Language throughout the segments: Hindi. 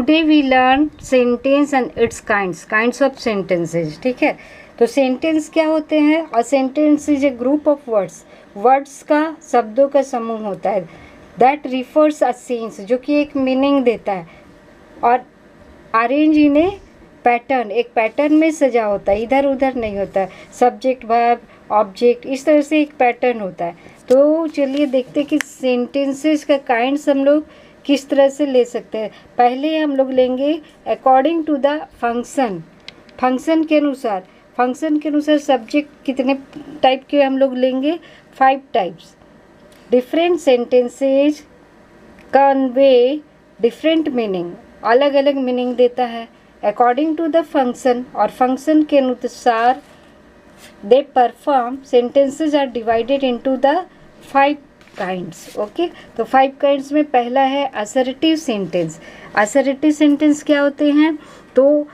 Today we learn sentence and its kinds of sentences. ठीक है, तो सेंटेंस क्या होते हैं? और sentence is a group of words का, शब्दों का समूह होता है। दैट रिफर्स अ सेंस, जो कि एक मीनिंग देता है, और अरेंज इन ए पैटर्न, एक पैटर्न में सजा होता है, इधर उधर नहीं होता है। सब्जेक्ट, वर्ब, ऑब्जेक्ट, इस तरह से एक पैटर्न होता है। तो चलिए देखते हैं कि सेंटेंसेस का काइंड्स हम लोग किस तरह से ले सकते हैं। पहले हम लोग लेंगे according to the function. Function के अनुसार सब्जेक्ट कितने टाइप के हम लोग लेंगे? 5 types. Different sentences convey different meaning, अलग अलग मीनिंग देता है अकॉर्डिंग टू द फंक्शन, और फंक्शन के अनुसार they perform. Sentences are divided into the 5 kinds. Okay, तो 5 काइंड्स में पहला है असर्टिव सेंटेंस। असर्टिव सेंटेंस क्या होते हैं? तो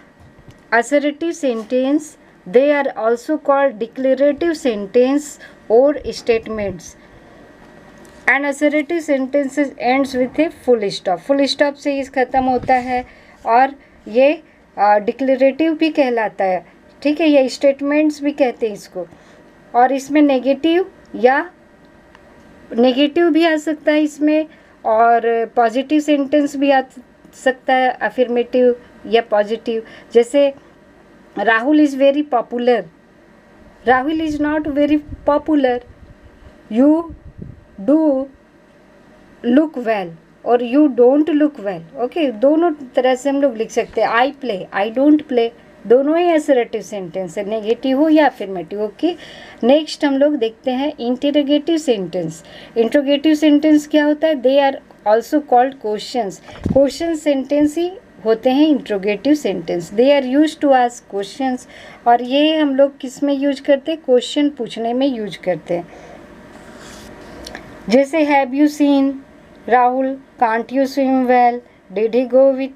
assertive sentence they are also called declarative sentence or statements. And assertive sentences ends with a full stop. Full stop से ये खत्म होता है, और ये डिक्लेरेटिव भी कहलाता है। ठीक है, ये स्टेटमेंट्स भी कहते हैं इसको। और इसमें नेगेटिव भी आ सकता है इसमें, और पॉजिटिव सेंटेंस भी आ सकता है, अफर्मेटिव या पॉजिटिव। जैसे Rahul is very popular, Rahul is not very popular. You do look well or you don't look well. Okay, दोनों तरह से हम लोग लिख सकते हैं। I play, I don't play, दोनों ही असर्टिव सेंटेंस है, नेगेटिव हो या अफर्मेटिव। ओके, नेक्स्ट हम लोग देखते हैं इंटरोगेटिव सेंटेंस। इंटरोगेटिव सेंटेंस क्या होता है? They are also called questions. Question sentence ही होते हैं interrogative sentence. They are use to ask questions, और ये हम लोग किस में यूज करते हैं? क्वेश्चन पूछने में यूज करते हैं। जैसे have you seen Rahul, can't you swim well, did he go with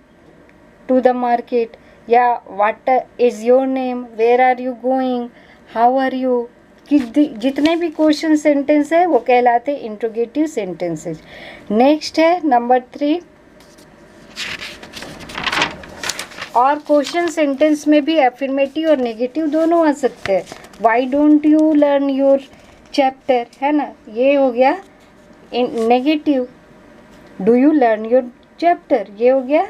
to the market, या what is your name, where are you going, how are you. कि जितने भी क्वेश्चन सेंटेंस है वो कहलाते इंट्रोगेटिव सेंटेंसेज। नेक्स्ट है नंबर 3, और क्वेश्चन सेंटेंस में भी अफर्मेटिव और नेगेटिव दोनों आ सकते हैं। Why don't you learn your chapter, है ना, ये हो गया negative. Do you learn your chapter, ये हो गया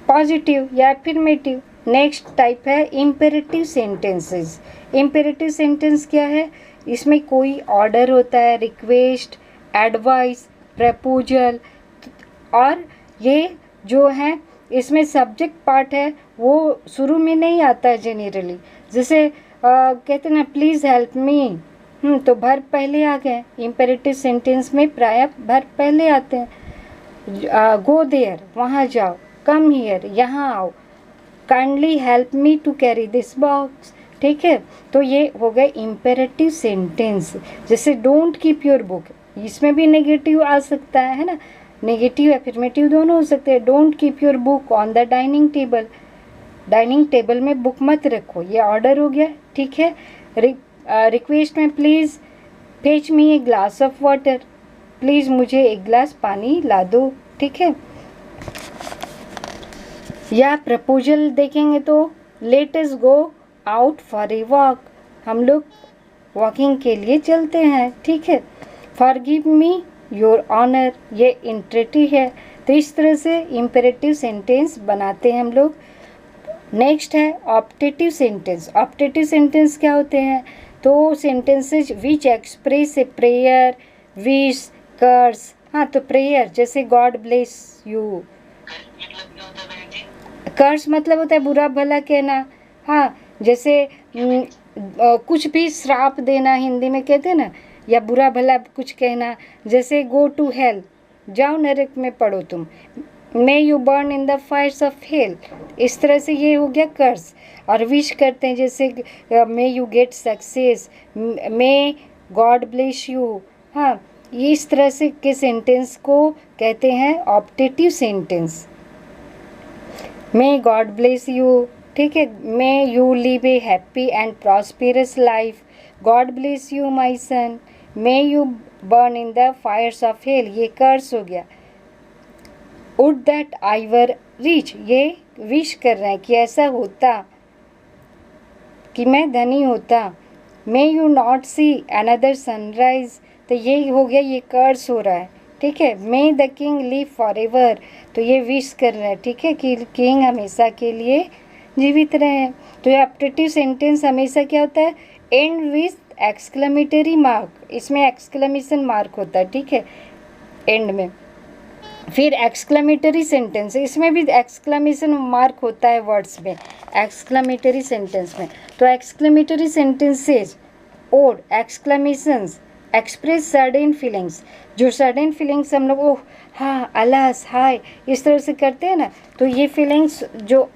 पॉजिटिव या अफर्मेटिव। नेक्स्ट टाइप है इम्पेरेटिव सेंटेंसेस। इम्पेरेटिव सेंटेंस क्या है? इसमें कोई ऑर्डर होता है, रिक्वेस्ट, एडवाइस, प्रपोजल, और ये जो है इसमें सब्जेक्ट पार्ट है वो शुरू में नहीं आता है जनरली। जैसे कहते हैं ना प्लीज़ हेल्प मी, तो वर्ब पहले आ गए। इम्पेरेटिव सेंटेंस में प्रायः वर्ब पहले आते हैं। गो देयर, वहाँ जाओ। कम हियर, यहाँ आओ। Kindly help me to carry this box. ठीक है, तो ये हो गए इम्पेरेटिव सेंटेंस। जैसे डोंट कीप योर बुक, इसमें भी नेगेटिव आ सकता है ना, नेगेटिव अफर्मेटिव दोनों हो सकते हैं। Don't keep your book on the dining table, dining table में बुक मत रखो, ये ऑर्डर हो गया। ठीक है, रिक्वेस्ट में please fetch me a glass of water, please मुझे एक गिलास पानी ला दो। ठीक है, या प्रपोजल देखेंगे तो let us go out for a walk, हम लोग वॉकिंग के लिए चलते हैं। ठीक है, फॉरगिव मी योर ऑनर, ये इंटरेटिव है। तो इस तरह से इम्पेरेटिव सेंटेंस बनाते हैं हम लोग। नेक्स्ट है ऑप्टेटिव सेंटेंस। ऑप्टेटिव सेंटेंस क्या होते हैं? तो sentences which express a prayer, wish, curse. हाँ, तो प्रेयर जैसे गॉड ब्लेस यू। कर्स मतलब होता है बुरा भला कहना। हाँ, जैसे कुछ भी श्राप देना हिंदी में कहते हैं ना, या बुरा भला कुछ कहना। जैसे गो टू हेल, जाओ नरक में पड़ो तुम। मे you burn in the fires of hello, इस तरह से ये हो गया कर्स। और विश करते हैं जैसे may you get success, may God bless you. हाँ, ये इस तरह से के सेंटेंस को कहते हैं optative sentence. May God bless you. ठीक है, may you live a happy and prosperous life, God bless you my son, may you burn in the fires of hell, ये कर्स हो गया। Would that I were rich, ये विश कर रहे हैं कि ऐसा होता, कि मैं धनी होता। May you not see another sunrise, तो ये हो गया, ये कर्स हो रहा है, ठीक है। मे the king live for ever, तो ये विश कर रहे हैं, ठीक है, कि किंग हमेशा के लिए जीवित रहे। तो ये ऑप्टेटिव सेंटेंस हमेशा क्या होता है, एंड विथ एक्सक्लेमेटरी मार्क, इसमें एक्सक्लेमेशन मार्क होता है, ठीक है, एंड में। फिर एक्सक्लेमेटरी सेंटेंस, इसमें भी एक्सक्लेमेशन मार्क होता है वर्ड्स में, एक्सक्लेमेटरी सेंटेंस में। तो एक्सक्लेमेटरी सेंटेंसेज और एक्सक्लेमेशंस एक्सप्रेस सर्टेन फीलिंग्स, जो सर्टेन फीलिंग्स हम लोग ओह हाँ अलास हाय इस तरह से करते हैं ना, तो ये फीलिंग्स जो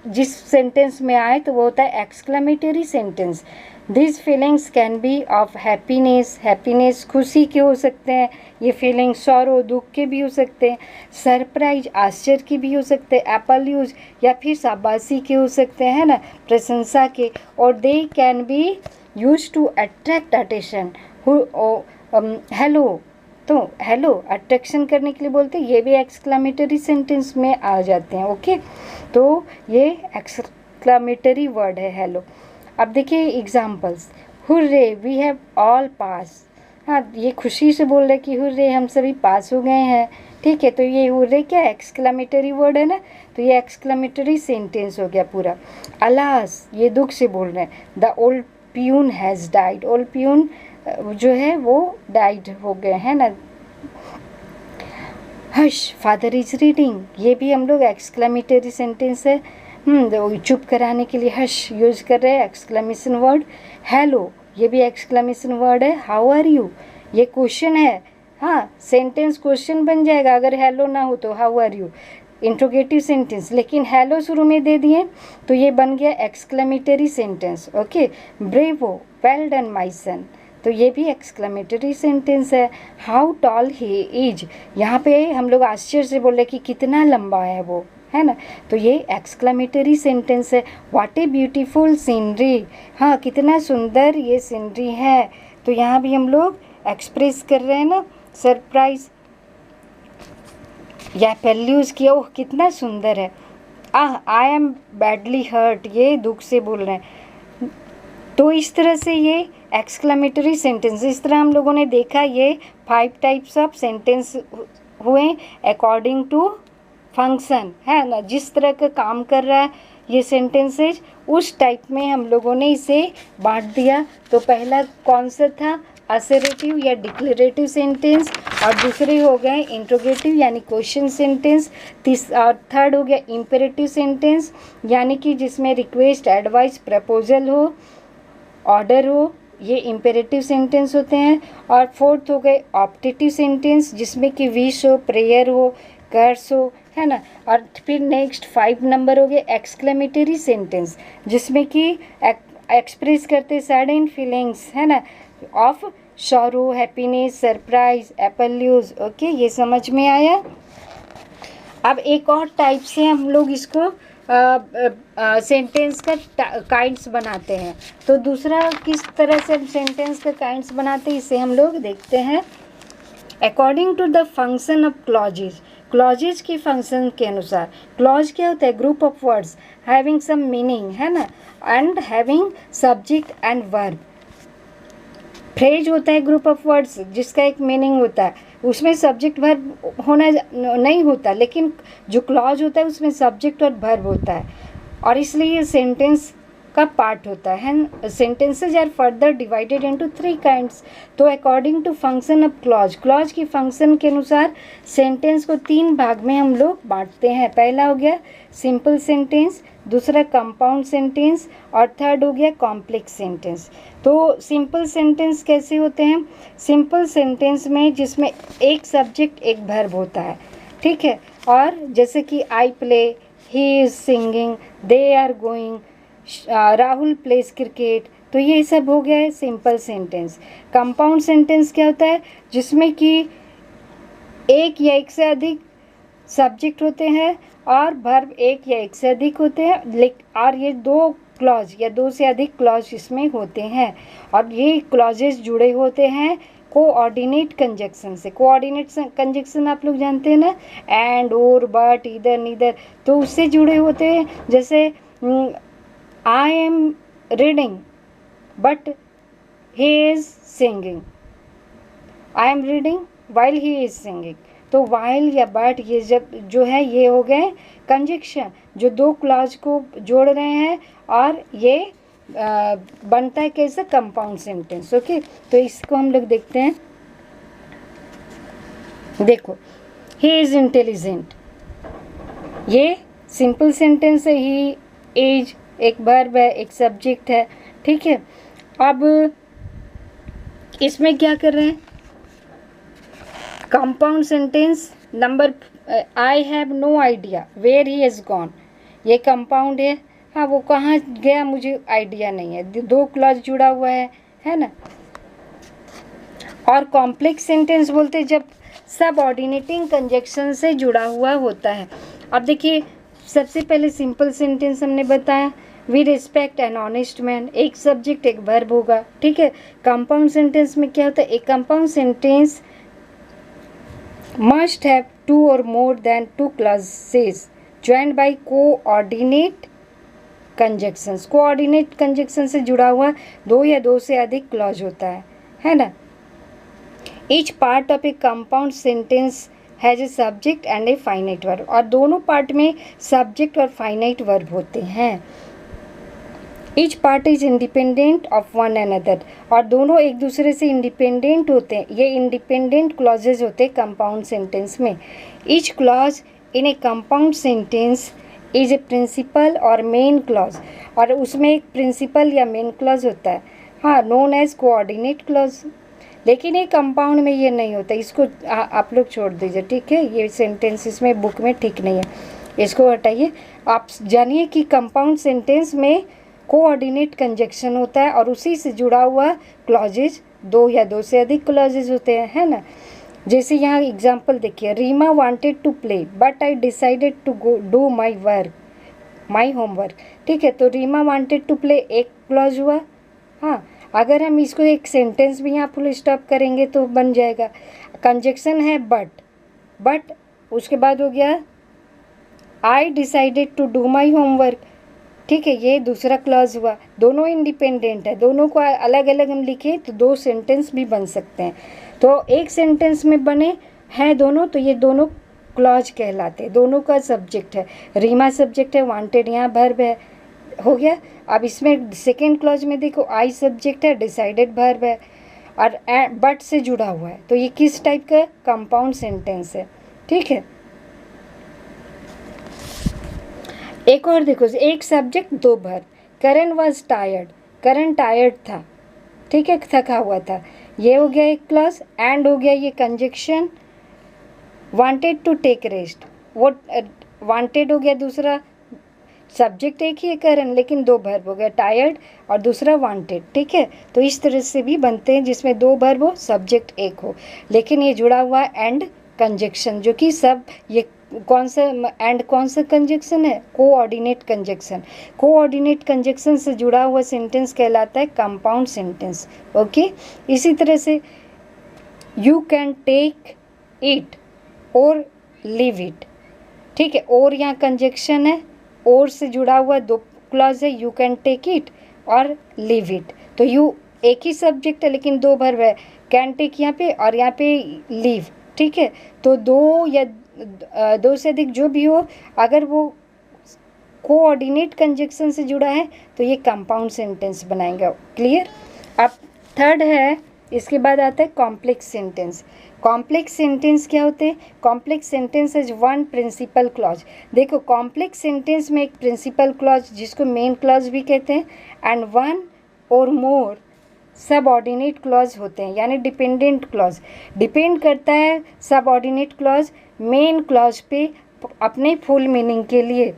जिस सेंटेंस में आए तो वो होता है exclamatory sentence. This feelings can be of happiness, happiness खुशी के हो सकते हैं ये फीलिंग्स, सॉरो दुख के भी हो सकते हैं, सरप्राइज आश्चर्य की भी हो सकते हैं, एप्लयूज या फिर शाबाशी के हो सकते हैं, है ना, प्रशंसा के। और they can be use to attract attention. Hello, तो हेलो अट्रैक्शन करने के लिए बोलते हैं, ये भी एक्सक्लेमेटरी सेंटेंस में आ जाते हैं, ओके। तो ये एक्सक्लेमेटरी वर्ड है हेलो। अब देखिए examples, hurray we have all pass, हाँ ये खुशी से बोल रहे कि हुर्रे हम सभी पास हो गए हैं, ठीक है। तो ये हुर्रे क्या एक्सक्लेमेटरी वर्ड है ना, तो ये एक्सक्लेमेटरी सेंटेंस हो गया पूरा। अलास ये दुख से बोल रहे हैं, the old peon has died, old peon जो है वो डाइड हो गए हैं ना। हश फादर इज रीडिंग, ये भी हम लोग एक्सक्लेमेटरी सेंटेंस है, चुप कराने के लिए हश यूज कर रहे हैं एक्सक्लेमेशन वर्ड। हेलो ये भी एक्सक्लेमेशन वर्ड है। हाउ आर यू ये क्वेश्चन है, हाँ सेंटेंस क्वेश्चन बन जाएगा अगर हेलो ना हो तो, how are you interrogative sentence, लेकिन हेलो शुरू में दे दिए तो ये बन गया exclamatory sentence, okay. Bravo well done my son, तो ये भी एक्सक्लेमेटरी सेंटेंस है। हाउ टॉल ही इज, यहाँ पे हम लोग आश्चर्य से बोल रहे कि कितना लंबा है वो, है ना, तो ये एक्सक्लेमेटरी सेंटेंस है। व्हाट ए ब्यूटीफुल सीनरी, हाँ कितना सुंदर ये सीनरी है, तो यहाँ भी हम लोग एक्सप्रेस कर रहे हैं ना सरप्राइज या पेल्यूज किया, ओह कितना सुंदर है। आई एम बैडली हर्ट, ये दुख से बोल रहे हैं। तो इस तरह से ये एक्सक्लेमेटरी सेंटेंस, इस तरह हम लोगों ने देखा ये 5 टाइप्स ऑफ सेंटेंस हुए अकॉर्डिंग टू फंक्शन, है ना, जिस तरह का काम कर रहा है ये सेंटेंसेज उस टाइप में हम लोगों ने इसे बांट दिया। तो पहला कौन सा था, असर्टिव या डिक्लेरेटिव सेंटेंस, और दूसरे हो गए इंट्रोगेटिव यानी क्वेश्चन सेंटेंस, और थर्ड हो गया इम्पेरेटिव सेंटेंस यानी कि जिसमें रिक्वेस्ट एडवाइस प्रपोजल हो ऑर्डर हो, ये इम्पेरेटिव सेंटेंस होते हैं। और फोर्थ हो गए ऑप्टेटिव सेंटेंस जिसमें कि विश हो प्रेयर हो कर्स हो, है ना। और फिर नेक्स्ट 5 नंबर हो गए एक्सक्लेमेटरी सेंटेंस जिसमें कि एक्सप्रेस करते सडन फीलिंग्स, है ना, of sorrow happiness surprise applause, okay ये समझ में आया। अब एक और टाइप से हम लोग इसको सेंटेंस का काइंड्स बनाते हैं। तो दूसरा किस तरह से हम सेंटेंस का काइंड्स बनाते हैं इसे हम लोग देखते हैं। According to the function of clauses, clauses के फंक्शन के अनुसार, क्लॉज क्या होता है, group of words having some meaning, है ना, and having subject and verb. Phrase होता है ग्रुप ऑफ वर्ड्स जिसका एक मीनिंग होता है, उसमें सब्जेक्ट वर्ब होना नहीं होता, लेकिन जो क्लॉज होता है उसमें सब्जेक्ट और वर्ब होता है और इसलिए ये सेंटेंस का पार्ट होता है। Sentences are further divided into 3 kinds. तो according to function of clause, clause की फंक्शन के अनुसार सेंटेंस को 3 भाग में हम लोग बांटते हैं। पहला हो गया सिंपल सेंटेंस, दूसरा कंपाउंड सेंटेंस और थर्ड हो गया कॉम्प्लेक्स सेंटेंस। तो सिंपल सेंटेंस कैसे होते हैं, सिंपल सेंटेंस में जिसमें एक सब्जेक्ट एक वर्ब होता है, ठीक है, और जैसे कि I play, he is singing, they are going, Rahul plays cricket, तो ये सब हो गया है सिंपल सेंटेंस। कंपाउंड सेंटेंस क्या होता है, जिसमें कि एक या एक से अधिक सब्जेक्ट होते हैं और वर्ब एक या एक से अधिक होते हैं, और ये 2 क्लॉज या 2 से अधिक क्लॉज इसमें होते हैं और ये क्लॉजेस जुड़े होते हैं कोऑर्डिनेट कंजक्शन से। कोऑर्डिनेट कंजक्शन आप लोग जानते हैं ना, एंड, और, बट, इधर, नीदर, तो उससे जुड़े होते हैं। जैसे I am reading but he is singing, I am reading while he is singing. तो वाइल या बट ये जब जो है ये हो गए कंजक्शन, जो दो क्लॉज को जोड़ रहे हैं, और ये बनता है कैसे, कंपाउंड सेंटेंस। ओके, तो इसको हम लोग देखते हैं। देखो, ही इज इंटेलिजेंट, ये सिंपल सेंटेंस है। ही इज एक वर्ब है, एक सब्जेक्ट है, ठीक है। अब इसमें क्या कर रहे हैं, compound sentence number, I have no idea where he has gone, ये कंपाउंड है। हाँ, वो कहाँ गया मुझे आइडिया नहीं है, दो क्लॉज जुड़ा हुआ है ना। और कॉम्प्लेक्स सेंटेंस बोलते हैं जब सब ऑर्डिनेटिंग कंजक्शन से जुड़ा हुआ होता है। अब देखिए, सबसे पहले सिंपल सेंटेंस हमने बताया, we respect an honest man, एक सब्जेक्ट एक वर्ब होगा, ठीक है। कंपाउंड सेंटेंस में क्या होता है, एक compound sentence must have two or more than two clauses joined by coordinate conjunctions। coordinate conjunction से जुड़ा हुआ दो या दो से अधिक क्लॉज होता है ना। each part of a compound sentence has a subject and a finite verb, और दोनों पार्ट में सब्जेक्ट और फाइनाइट वर्ब होते हैं। Each part is independent of one another, और दोनों एक दूसरे से इंडिपेंडेंट होते हैं। ये इंडिपेंडेंट क्लॉजेज होते हैं कंपाउंड सेंटेंस में। Each clause in a compound sentence is a principal और मेन क्लॉज, और उसमें एक प्रिंसिपल या मेन क्लॉज होता है, हाँ, नोन एज कोऑर्डिनेट क्लॉज। लेकिन ये कंपाउंड में ये नहीं होता, इसको आप लोग छोड़ दीजिए, ठीक है। ये सेंटेंस इसमें बुक में ठीक नहीं है, इसको हटाइए। आप जानिए कि कंपाउंड सेंटेंस में कोऑर्डिनेट कंजक्शन होता है, और उसी से जुड़ा हुआ क्लॉजेज दो या दो से अधिक क्लॉजेज होते हैं, है ना। जैसे यहाँ एग्जांपल देखिए, Reema wanted to play but I decided to go do my homework, ठीक है। तो रीमा वांटेड टू प्ले एक क्लॉज हुआ। हाँ, अगर हम इसको एक सेंटेंस भी यहाँ फुल स्टॉप करेंगे तो बन जाएगा। कंजक्शन है बट उसके बाद हो गया I decided to do my homework, ठीक है, ये दूसरा क्लॉज हुआ। दोनों इंडिपेंडेंट है, दोनों को अलग अलग हम लिखें तो दो सेंटेंस भी बन सकते हैं। तो एक सेंटेंस में बने हैं दोनों, तो ये दोनों क्लॉज कहलाते हैं, दोनों का सब्जेक्ट है। रीमा सब्जेक्ट है, वांटेड यहाँ वर्ब है, हो गया। अब इसमें सेकेंड क्लॉज में देखो, आई सब्जेक्ट है, डिसाइडेड वर्ब है, और बट से जुड़ा हुआ है। तो ये किस टाइप का कंपाउंड सेंटेंस है, ठीक है। एक और देखो, एक सब्जेक्ट दो verb, Karan was tired, Karan tired था, ठीक है, थका हुआ था, ये हो गया एक क्लॉज। एंड हो गया ये conjunction, wanted to take rest, वो वांटेड हो गया दूसरा, सब्जेक्ट एक ही है करण, लेकिन दो वर्ब हो गया, टायर्ड और दूसरा वांटेड, ठीक है। तो इस तरह से भी बनते हैं जिसमें दो वर्ब हो, सब्जेक्ट एक हो, लेकिन ये जुड़ा हुआ एंड कंजक्शन, जो कि सब ये कौन सा एंड कौन सा कंजक्शन है, कोऑर्डिनेट कंजक्शन। कोऑर्डिनेट कंजक्शन से जुड़ा हुआ सेंटेंस कहलाता है कंपाउंड सेंटेंस। ओके, इसी तरह से यू कैन टेक इट और लिव इट, ठीक है। और यहाँ कंजक्शन है, और से जुड़ा हुआ दो क्लॉज है, यू कैन टेक इट और लिव इट। तो यू एक ही सब्जेक्ट है लेकिन दो वर्ब है, कैन टेक यहाँ पे और यहाँ पे लिव, ठीक है। तो दो या दो से अधिक जो भी हो, अगर वो कोऑर्डिनेट कंजक्शन से जुड़ा है तो ये कंपाउंड सेंटेंस बनाएंगे। क्लियर। अब थर्ड है, इसके बाद आता है कॉम्प्लेक्स सेंटेंस। कॉम्प्लेक्स सेंटेंस क्या होते हैं, complex sentence is one principal clause. देखो, कॉम्प्लेक्स सेंटेंस में एक प्रिंसिपल क्लॉज जिसको मेन क्लॉज भी कहते हैं, एंड वन और मोर सबऑर्डिनेट क्लॉज होते हैं, यानी डिपेंडेंट क्लॉज। डिपेंड करता है सबऑर्डिनेट क्लॉज मेन क्लॉज पे अपने फुल मीनिंग के लिए,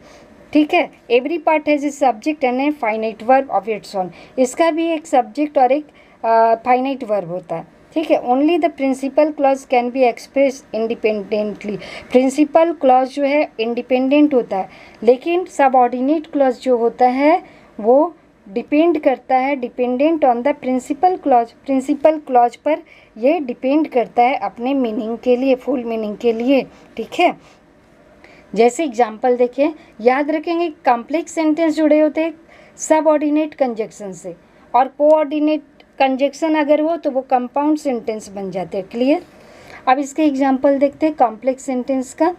ठीक है। Every part has a subject and a finite verb of its own. इसका भी एक सब्जेक्ट और एक फाइनाइट वर्ब होता है, ठीक है। Only the principal clause can be express independently. Principal clause जो है इंडिपेंडेंट होता है, लेकिन सबऑर्डिनेट क्लॉज जो होता है वो डिपेंड करता है, dependent on the principal clause, principal clause पर ये डिपेंड करता है अपने मीनिंग के लिए, फुल मीनिंग के लिए, ठीक है। जैसे एग्जाम्पल देखिए, याद रखेंगे कॉम्प्लेक्स सेंटेंस जुड़े होते हैं सबऑर्डिनेट कंजक्शन से, और कोऑर्डिनेट कंजक्शन अगर हो तो वो कंपाउंड सेंटेंस बन जाते हैं। क्लियर। अब इसके एग्जाम्पल देखते हैं कॉम्प्लेक्स सेंटेंस का।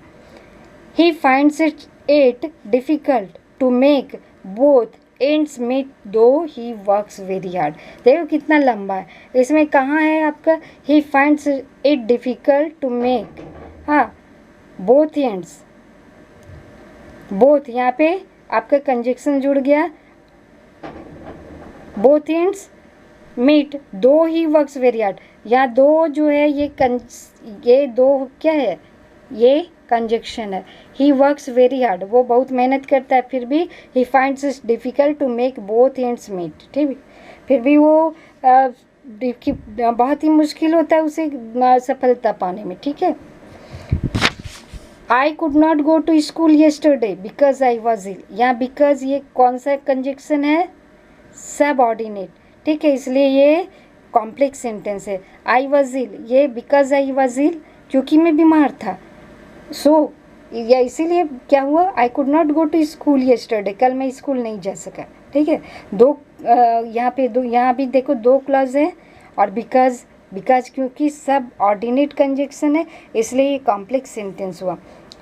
He finds it difficult to make both ends meet though he works very hard. देखो कितना लंबा है, इसमें कहाँ है आपका he finds it difficult to make, हाँ, बोथ एंड्स, बोथ यहाँ पे आपका कंजक्शन जुड़ गया, both ends meet though he works very hard. यहाँ दो जो है ये दो क्या है, ये कंजक्शन है। ही वर्क्स वेरी हार्ड, वो बहुत मेहनत करता है, फिर भी he finds it difficult to make both ends meet, ठीक, फिर भी वो बहुत ही मुश्किल होता है उसे सफलता पाने में, ठीक है। I could not go to school yesterday because I was ill. यहाँ बिकॉज ये कौन सा कंजक्शन है, सबऑर्डिनेट, ठीक है, इसलिए ये कॉम्प्लेक्स सेंटेंस है। आई वॉज इल, ये बिकॉज आई वॉज इल, क्योंकि मैं बीमार था, सो या इसीलिए क्या हुआ, I could not go to school yesterday, कल मैं स्कूल नहीं जा सका, ठीक है। यहाँ पे दो, यहाँ भी देखो दो क्लॉज है, और बिकॉज क्योंकि सब ऑर्डिनेट कंजक्शन है इसलिए ये कॉम्प्लेक्स सेंटेंस हुआ।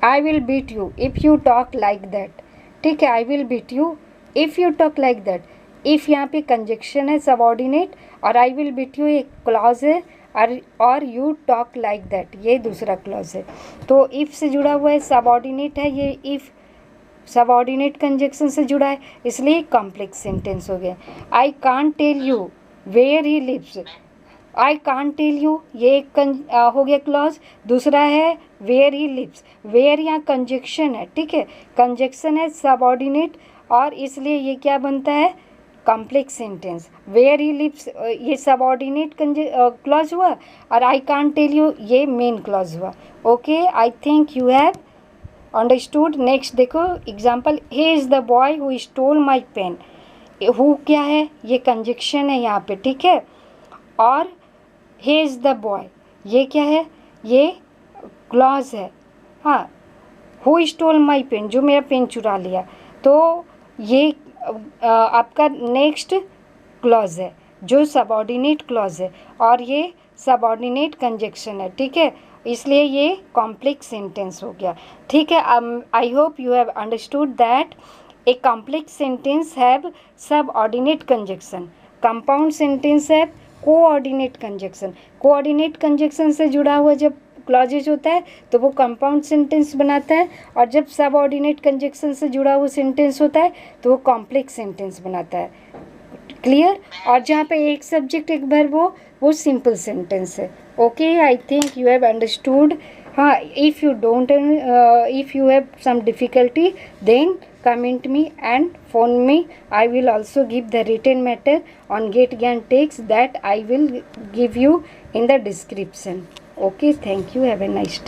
I will beat you if you talk like that, ठीक है, I will beat you if you talk like that. If यहाँ पे कंजक्शन है सबऑर्डिनेट, और आई विल बीट यू एक क्लॉज है, और यू टॉक लाइक दैट ये दूसरा क्लॉज है। तो इफ़ से जुड़ा हुआ है, सबऑर्डिनेट है, ये इफ़ सबऑर्डिनेट कंजक्शन से जुड़ा है इसलिए कॉम्प्लेक्स सेंटेंस हो गया। I can't tell you where he lives, I can't tell you ये एक हो गया क्लॉज, दूसरा है वेयर ही लिव्स, वेयर यहाँ कंजक्शन है, ठीक है, कंजक्शन है सबऑर्डिनेट, और इसलिए ये क्या बनता है, complex sentence. Where he lives ये सबऑर्डिनेट क्लॉज हुआ, और आई कांट टेल यू ये मेन क्लॉज हुआ। Okay, I think you have understood. Next देखो example, he is the boy who stole my pen. Who क्या है, ये कंजक्शन है यहाँ पे, ठीक है, और ही इज़ द बॉय ये क्या है, ये क्लॉज है, हाँ, हु स्टोल माई पेन जो मेरा पेन चुरा लिया, तो ये आपका नेक्स्ट क्लॉज है जो सबऑर्डिनेट क्लॉज है, और ये सबऑर्डिनेट कंजक्शन है, ठीक है, इसलिए ये कॉम्प्लेक्स सेंटेंस हो गया, ठीक है। I hope you have understood that a complex sentence have subordinate conjunction, compound sentence have coordinate conjunction. Coordinate conjunction से जुड़ा हुआ जब क्लॉजेज होता है तो वो कंपाउंड सेंटेंस बनाता है, और जब सबऑर्डिनेट कंजक्शन से जुड़ा हुआ सेंटेंस होता है तो वो कॉम्प्लेक्स सेंटेंस बनाता है। क्लियर। और जहाँ पे एक सब्जेक्ट एक वर्ब हो वो सिंपल सेंटेंस है। Okay, I think you have understood. हाँ, if you don't if you have some difficulty then comment me and phone me. I will also give the written matter on GetGyan Text that I will give you in the description. Okay, thank you, have a nice day.